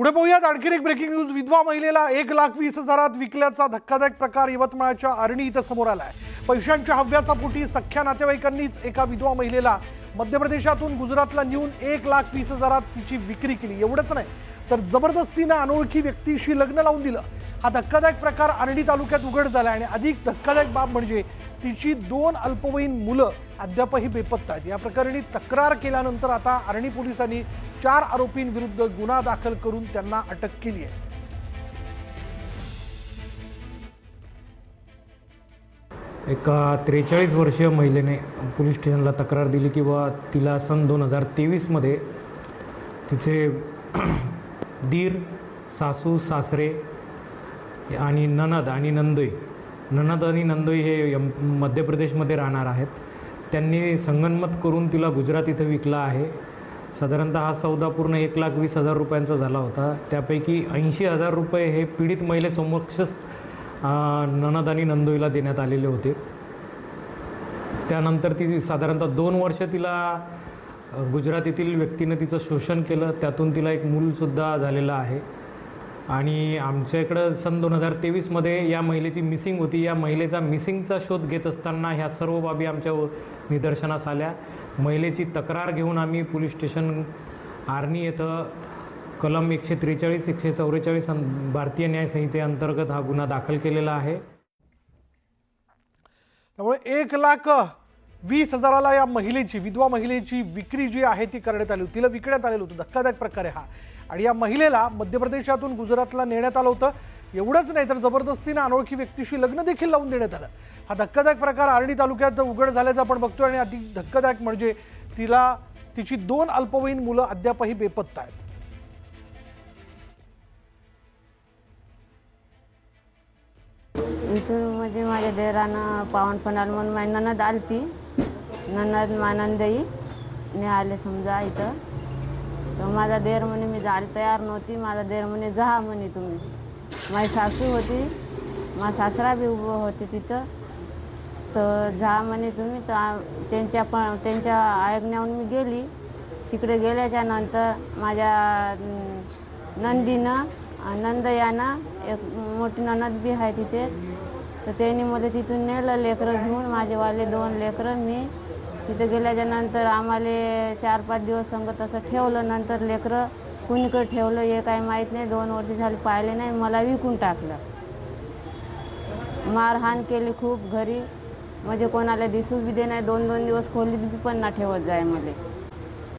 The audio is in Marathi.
पुढे पाहूयात आणखी एक ब्रेकिंग न्यूज। विधवा महिलेला 1,20,000 विकल्याचा धक्कादायक प्रकार यवतमाळच्या आर्णी इथं समोर आलाय। पैशांच्या हव्यासापोटी सख्या नातेवाईकांनीच एका विधवा महिलेला मध्य प्रदेशातून गुजरातला नेऊन 1,20,000 तिची विक्री केली। एवढंच नाही तर जबरदस्तीने अनोळखी व्यक्तीशी लग्न लावून दिलं। हा धक्कादायक प्रकार आर्णी तालुक्यात उघड झाला आणि अधिक धक्कादायक बाब म्हणजे तिची 2 अल्पवयीन मुलं अद्यापही बेपत्ता आहेत। या प्रकरणी तक्रार केल्यानंतर आता आर्णी पोलिसांनी 4 आरोपींविरुद्ध गुन्हा दाखल करून त्यांना अटक केली आहे। एका 43 वर्षीय महिलेने पोलीस स्टेशनला तक्रार दिली की तिला सन 2023 मध्ये तिचे दीर, सासू, सासरे आणि ननद आणि नंदोई हे मध्य प्रदेशमध्ये राहणार आहेत। त्यांनी संगनमत करून तिला गुजरात इथं विकला आहे। साधारणतः हा सौदा पूर्ण 1,20,000 रुपयांचा झाला होता। त्यापैकी 80,000 रुपये हे पीडित महिलेसमक्षच ननद आणि नंदोईला देण्यात आलेले होते। त्यानंतर ती साधारणतः 2 वर्ष तिला गुजरातीतील व्यक्तीने तिचं शोषण केलं। त्यातून तिला एक मूलसुद्धा झालेलं आहे आणि आमच्याकडं सन 2023 मध्ये या महिलेची मिसिंग होती। या महिलेचा मिसिंगचा शोध घेत असताना ह्या सर्व बाबी आमच्या निदर्शनास आल्या। महिलेची तक्रार घेऊन आम्ही पोलीस स्टेशन आर्णी येथे कलम 143, 144 भारतीय न्याय संहितेअंतर्गत हा गुन्हा दाखल केलेला आहे। त्यामुळे 1,20,000ला या महिलेची, विधवा महिलेची विक्री जी आहे ती करण्यात आली होती। तिला विकण्यात आलेलं होतं। धक्कादायक प्रकार आहे हा। आणि या महिलेला मध्य प्रदेशातून गुजरातला नेण्यात आलं होतं। एवढंच नाही तर जबरदस्तीने अनोळखी व्यक्तीशी लग्न देखील लावून देण्यात आलं। हा धक्कादायक प्रकार आर्णी तालुक्यात उघड झाल्याचं आपण बघतोय आणि अधिक धक्कादायक म्हणजे तिची 2 अल्पवयीन मुलं अद्यापही बेपत्ता आहेत। इथून म्हणजे माझ्या देरानं पावनपणाला म्हणून माझी ननद आलती। ननद मानंदई ने आले समजा इथं। तर माझा देर म्हणे मी जायला तयार नव्हती। माझा देर म्हणे जा म्हणे तुम्ही। माझी सासू होती, माझा सासरा बी उभं होते तिथं। तर जा म्हणे तुम्ही। तर त्यांच्या आज्ञेवरून मी गेली। तिकडे गेल्याच्या नंतर माझ्या नंदयानं एक मोठी ननद बी आहे तिथे। तर त्यांनी मला तिथून नेलं लेकरं घेऊन, माझेवाले 2 लेकरं। मी तिथे गेल्याच्या नंतर आम्हाला 4-5 दिवस संगत असं ठेवलं। नंतर लेकरं कुणीकडे ठेवलं हे काही माहीत नाही। 2 वर्ष झाली पाहिले नाही। मला विकून टाकलं। मारहाण केली खूप घरी, म्हणजे कोणाला दिसू बी दे नाही। 2-2 दिवस खोलीत बी पण ना ठेवत जाय मला।